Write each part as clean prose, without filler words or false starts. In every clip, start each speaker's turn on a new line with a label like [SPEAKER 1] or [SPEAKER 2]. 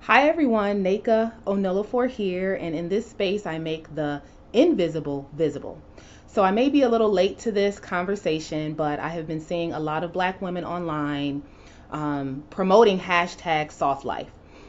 [SPEAKER 1] Hi everyone, Naka Onolafor here, and in this space I make the invisible visible. So I may be a little late to this conversation, but I have been seeing a lot of Black women online promoting hashtag soft life.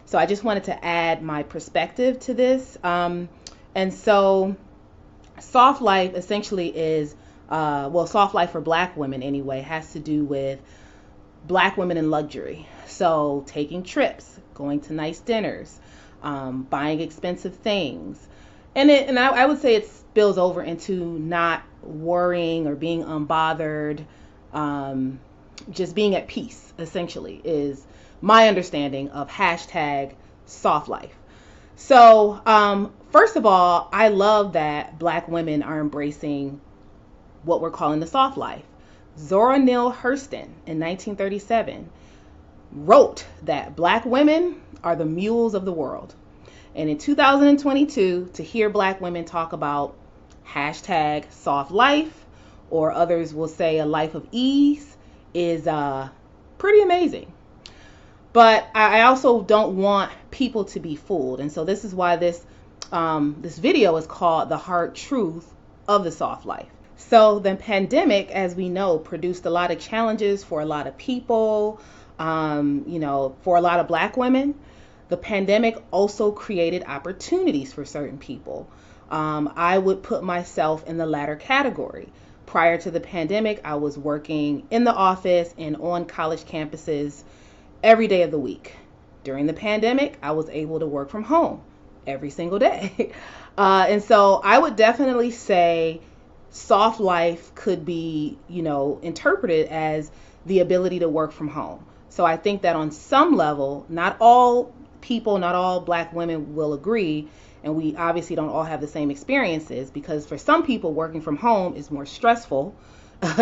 [SPEAKER 1] So I just wanted to add my perspective to this. And so soft life essentially is, soft life for Black women anyway, has to do with Black women in luxury. So taking trips, going to nice dinners, buying expensive things. And I would say it spills over into not worrying or being unbothered, um, just being at peace, essentially, is my understanding of hashtag soft life. So, first of all, I love that Black women are embracing what we're calling the soft life. Zora Neale Hurston in 1937 wrote that Black women are the mules of the world. And in 2022, to hear Black women talk about hashtag soft life, or others will say a life of ease, is pretty amazing. But I also don't want people to be fooled. And so this is why this video is called The Hard Truth of the Soft Life. So the pandemic, as we know, produced a lot of challenges for a lot of people, for a lot of Black women. The pandemic also created opportunities for certain people. I would put myself in the latter category. Prior to the pandemic, I was working in the office and on college campuses every day of the week. During the pandemic, I was able to work from home every single day. And so I would definitely say soft life could be, interpreted as the ability to work from home. So I think that on some level, not all people, not all Black women will agree, and we obviously don't all have the same experiences, because for some people working from home is more stressful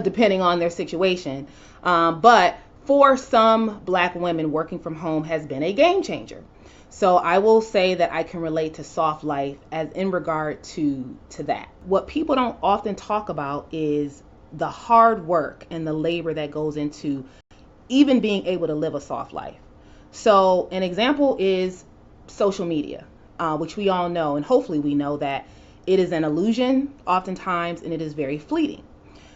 [SPEAKER 1] depending on their situation. But for some Black women, working from home has been a game changer. So I will say that I can relate to soft life as in regard to that. What people don't often talk about is the hard work and the labor that goes into even being able to live a soft life. So an example is social media, which we all know, and hopefully we know that it is an illusion oftentimes, and it is very fleeting.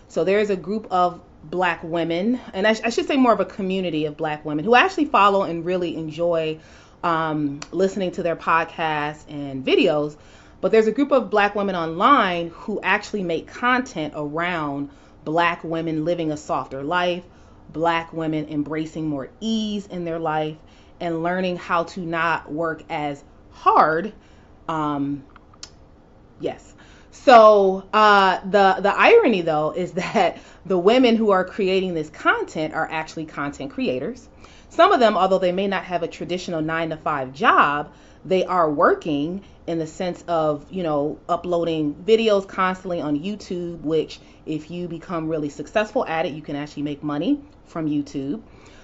[SPEAKER 1] So there is a group of Black women, and I should say more of a community of Black women who actually follow and really enjoy listening to their podcasts and videos. But there's a group of Black women online who actually make content around Black women living a softer life, Black women embracing more ease in their life, and learning how to not work as hard. Yes. So the irony, though, is that the women who are creating this content are actually content creators. Some of them, although they may not have a traditional 9 to 5 job, they are working in the sense of, uploading videos constantly on YouTube, which if you become really successful at it, you can actually make money from YouTube.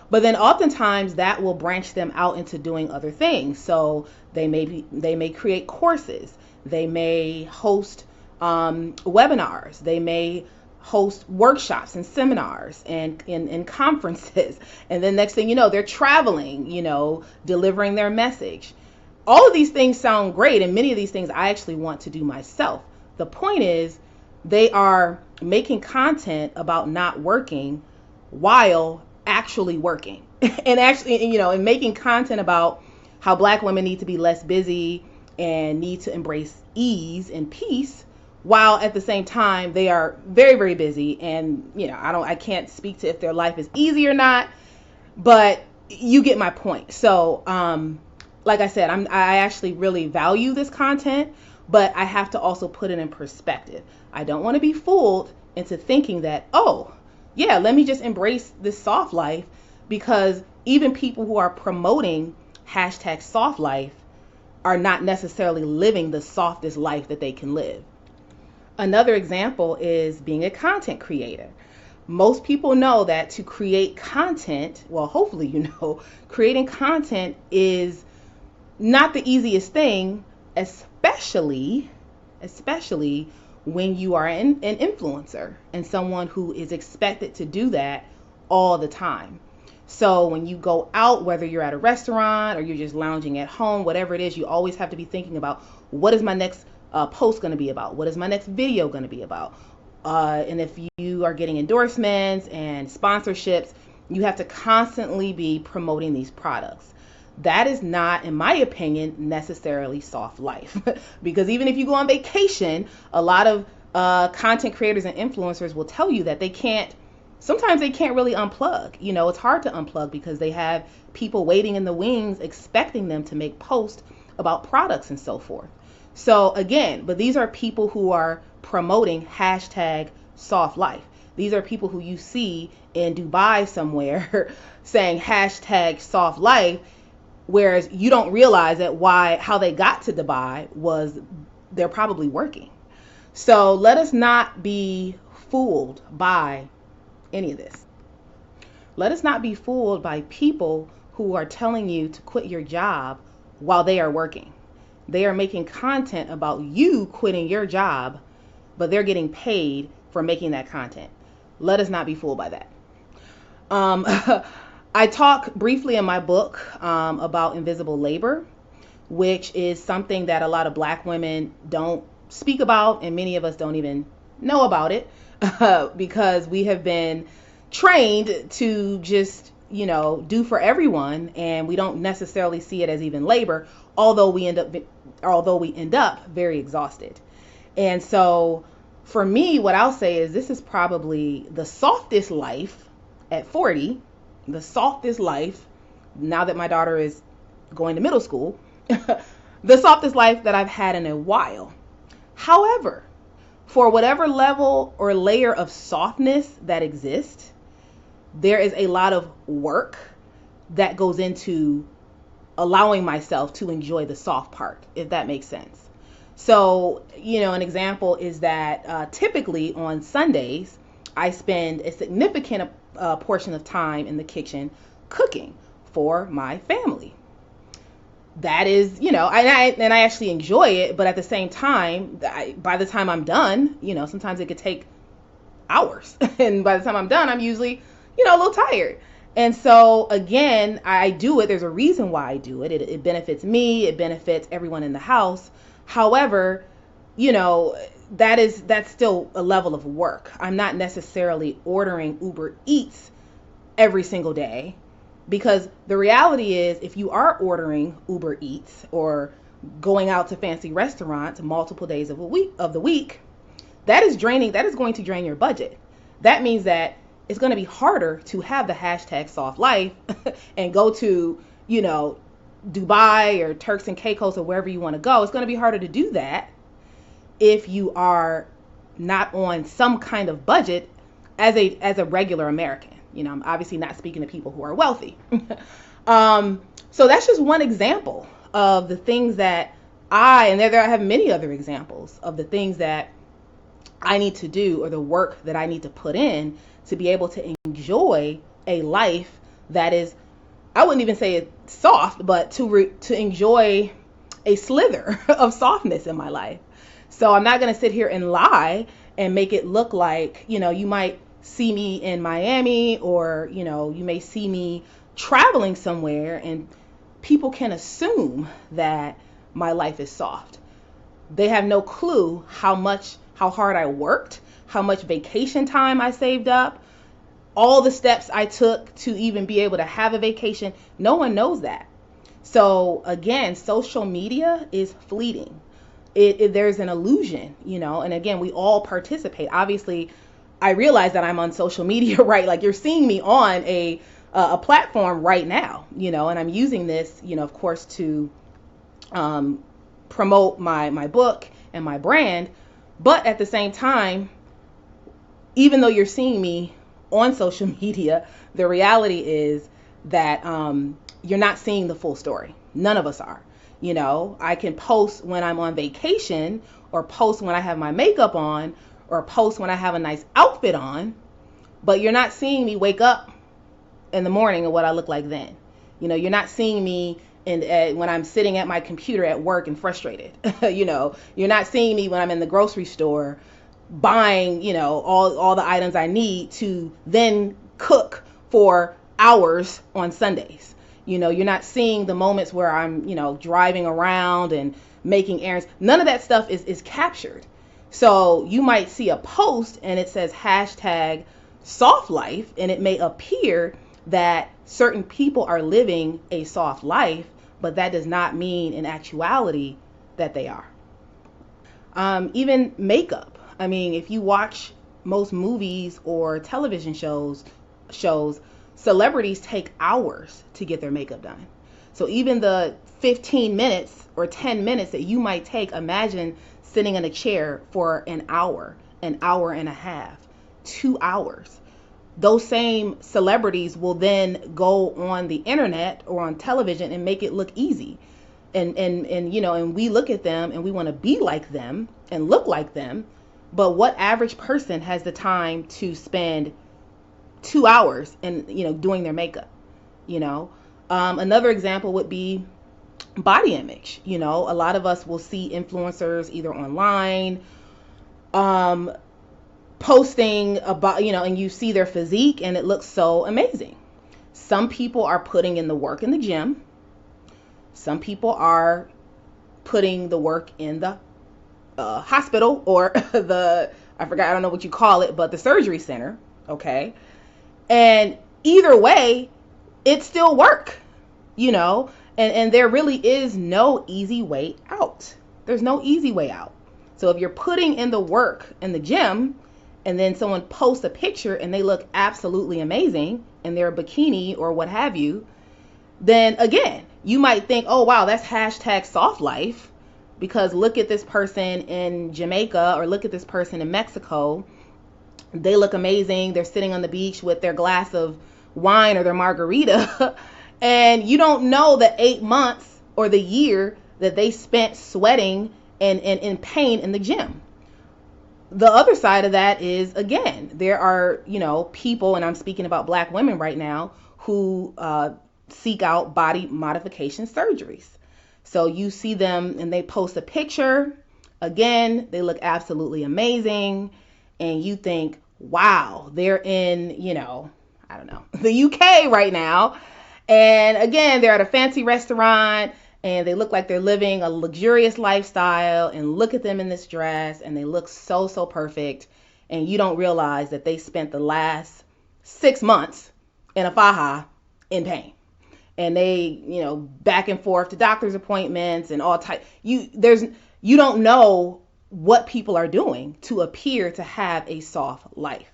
[SPEAKER 1] But then oftentimes that will branch them out into doing other things. So they may create courses, they may host webinars, they may host workshops and seminars and conferences. And then next thing you know, they're traveling, delivering their message. All of these things sound great, and many of these things I actually want to do myself. The point is, they are making content about not working while actually working and actually, and making content about how Black women need to be less busy and need to embrace ease and peace, while at the same time they are very, very busy. And I can't speak to if their life is easy or not, but you get my point. So like I said, I actually really value this content, but I have to also put it in perspective. I don't want to be fooled into thinking that, oh yeah, let me just embrace this soft life, because even people who are promoting hashtag soft life are not necessarily living the softest life that they can live. Another example is being a content creator. Most people know that to create content, well, hopefully creating content is not the easiest thing, especially when you are an influencer and someone who is expected to do that all the time. So when you go out, whether you're at a restaurant or you're just lounging at home, whatever it is, you always have to be thinking about, what is my next post going to be about? What is my next video going to be about? And if you are getting endorsements and sponsorships, you have to constantly be promoting these products. That is not, in my opinion, necessarily soft life. Because even if you go on vacation, a lot of content creators and influencers will tell you that sometimes they can't really unplug. It's hard to unplug because they have people waiting in the wings expecting them to make posts about products and so forth. So again, but these are people who are promoting hashtag soft life. These are people who you see in Dubai somewhere saying hashtag soft life, whereas you don't realize that how they got to Dubai was they're probably working. So let us not be fooled by any of this. Let us not be fooled by people who are telling you to quit your job while they are working. They are making content about you quitting your job, but they're getting paid for making that content. Let us not be fooled by that. I talk briefly in my book about invisible labor, which is something that a lot of Black women don't speak about, and many of us don't even know about it because we have been trained to just, do for everyone, and we don't necessarily see it as even labor, although we end up very exhausted. And so for me, what I'll say is this is probably the softest life at 40, the softest life now that my daughter is going to middle school, the softest life that I've had in a while. However, for whatever level or layer of softness that exists, there is a lot of work that goes into allowing myself to enjoy the soft part, if that makes sense. So, an example is that typically on Sundays, I spend a significant portion of time in the kitchen cooking for my family. That is, and I actually enjoy it, but at the same time, by the time I'm done, sometimes it could take hours. And by the time I'm done, I'm usually, a little tired. And so again, I do it. There's a reason why I do it. It benefits me. It benefits everyone in the house. However, that's still a level of work. I'm not necessarily ordering Uber Eats every single day, because the reality is if you are ordering Uber Eats or going out to fancy restaurants multiple days of the week, that is draining. That is going to drain your budget. That means that it's going to be harder to have the hashtag soft life and go to, Dubai or Turks and Caicos or wherever you want to go. It's going to be harder to do that if you are not on some kind of budget as a regular American. I'm obviously not speaking to people who are wealthy. So that's just one example of the things that I have many other examples of the things that I need to do or the work that I need to put in to be able to enjoy a life that is, I wouldn't even say it's soft, but to enjoy a slither of softness in my life. So I'm not going to sit here and lie and make it look like, you might see me in Miami or, you may see me traveling somewhere and people can assume that my life is soft. They have no clue how hard I worked, how much vacation time I saved up, all the steps I took to even be able to have a vacation. No one knows that. So again, social media is fleeting. There's an illusion, and again, we all participate. Obviously, I realize that I'm on social media, right? Like you're seeing me on a platform right now, and I'm using this, of course, to promote my book and my brand. But at the same time, even though you're seeing me on social media, the reality is that you're not seeing the full story. None of us are. I can post when I'm on vacation or post when I have my makeup on or post when I have a nice outfit on, but you're not seeing me wake up in the morning and what I look like then. You're not seeing me when I'm sitting at my computer at work and frustrated. You're not seeing me when I'm in the grocery store buying, all the items I need to then cook for hours on Sundays. You're not seeing the moments where I'm, driving around and making errands. None of that stuff is captured. So you might see a post and it says hashtag soft life, and it may appear that certain people are living a soft life, but that does not mean in actuality that they are. Even makeup. I mean, if you watch most movies or television shows, celebrities take hours to get their makeup done. So even the 15 minutes or 10 minutes that you might take, imagine sitting in a chair for an hour and a half, 2 hours. Those same celebrities will then go on the internet or on television and make it look easy. And we look at them and we want to be like them and look like them. But what average person has the time to spend 2 hours and doing their makeup? Another example would be body image. A lot of us will see influencers either online, posting about, and you see their physique and it looks so amazing. Some people are putting in the work in the gym. Some people are putting the work in the hospital or I don't know what you call it, but the surgery center. Okay. And either way, it's still work, and there really is no easy way out. There's no easy way out. So if you're putting in the work in the gym and then someone posts a picture and they look absolutely amazing in their bikini or what have you, then again, you might think, oh, wow, that's hashtag soft life, because look at this person in Jamaica or look at this person in Mexico. They look amazing. They're sitting on the beach with their glass of wine or their margarita. And you don't know the 8 months or the year that they spent sweating and in pain in the gym. The other side of that is, again, there are, people, and I'm speaking about Black women right now, who seek out body modification surgeries. So you see them and they post a picture. Again, they look absolutely amazing. And you think, wow, they're in, I don't know, the UK right now. And again, they're at a fancy restaurant and they look like they're living a luxurious lifestyle, and look at them in this dress and they look so, so perfect. And you don't realize that they spent the last 6 months in a faja in pain. And they, back and forth to doctor's appointments and all type. You don't know what people are doing to appear to have a soft life.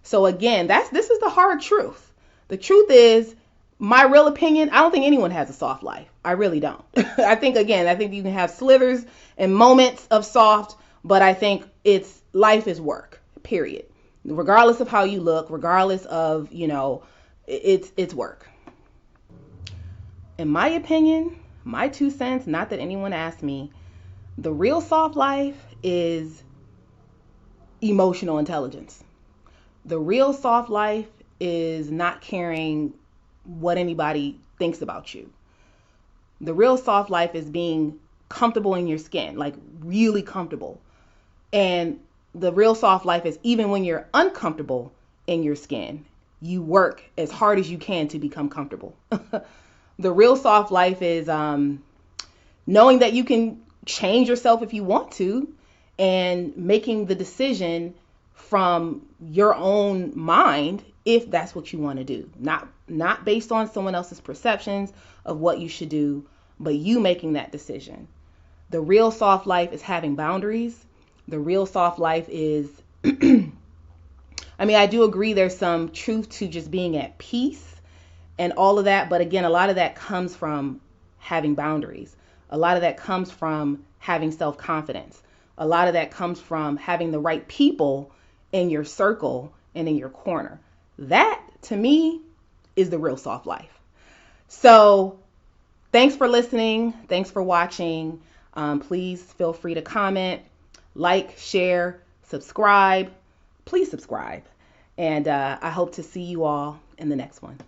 [SPEAKER 1] So again, this is the hard truth. The truth is, my real opinion, I don't think anyone has a soft life. I really don't. I think you can have slithers and moments of soft, but I think life is work, period. Regardless of how you look, regardless of, it's work. In my opinion, my 2 cents, not that anyone asked me, the real soft life is emotional intelligence. The real soft life is not caring what anybody thinks about you. The real soft life is being comfortable in your skin, like really comfortable. And the real soft life is even when you're uncomfortable in your skin, you work as hard as you can to become comfortable. The real soft life is knowing that you can change yourself if you want to, and making the decision from your own mind if that's what you want to do. Not based on someone else's perceptions of what you should do, but you making that decision. The real soft life is having boundaries. The real soft life is, I do agree there's some truth to just being at peace and all of that. But again, a lot of that comes from having boundaries. A lot of that comes from having self-confidence. A lot of that comes from having the right people in your circle and in your corner. That, to me, is the real soft life. So thanks for listening. Thanks for watching. Please feel free to comment, like, share, subscribe. Please subscribe. And I hope to see you all in the next one.